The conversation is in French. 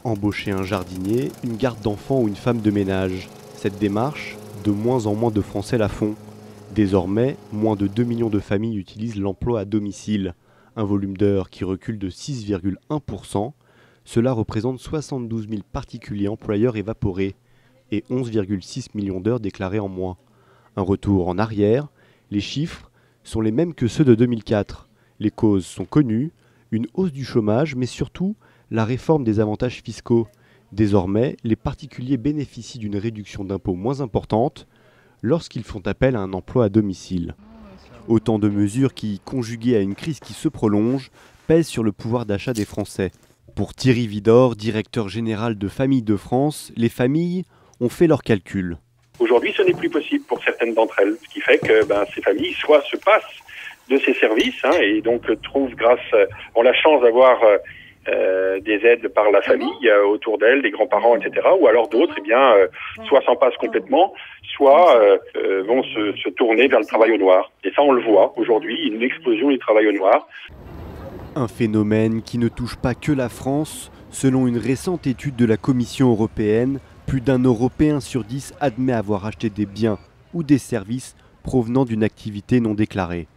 Embaucher un jardinier, une garde d'enfants ou une femme de ménage. Cette démarche, de moins en moins de Français la font. Désormais, moins de 2 millions de familles utilisent l'emploi à domicile. Un volume d'heures qui recule de 6,1%. Cela représente 72 000 particuliers employeurs évaporés et 11,6 millions d'heures déclarées en moins. Un retour en arrière, les chiffres sont les mêmes que ceux de 2004. Les causes sont connues, une hausse du chômage, mais surtout la réforme des avantages fiscaux. Désormais, les particuliers bénéficient d'une réduction d'impôts moins importante lorsqu'ils font appel à un emploi à domicile. Autant de mesures qui, conjuguées à une crise qui se prolonge, pèsent sur le pouvoir d'achat des Français. Pour Thierry Vidor, directeur général de Familles de France, les familles ont fait leurs calculs. Aujourd'hui, ce n'est plus possible pour certaines d'entre elles, ce qui fait que ces familles soit se passent de ces services et donc ont la chance d'avoir des aides par la famille autour d'elles, des grands-parents, etc. Ou alors d'autres, soit s'en passent complètement, soit vont se tourner vers le travail au noir. Et ça, on le voit aujourd'hui, une explosion du travail au noir. Un phénomène qui ne touche pas que la France. Selon une récente étude de la Commission européenne, plus d'un Européen sur 10 admet avoir acheté des biens ou des services provenant d'une activité non déclarée.